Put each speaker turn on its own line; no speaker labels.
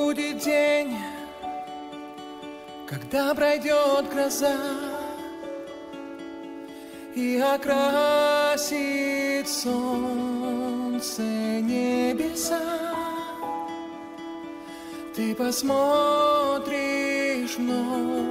будет день, когда пройдет гроза и окрасит солнце небеса, ты посмотришь вновь.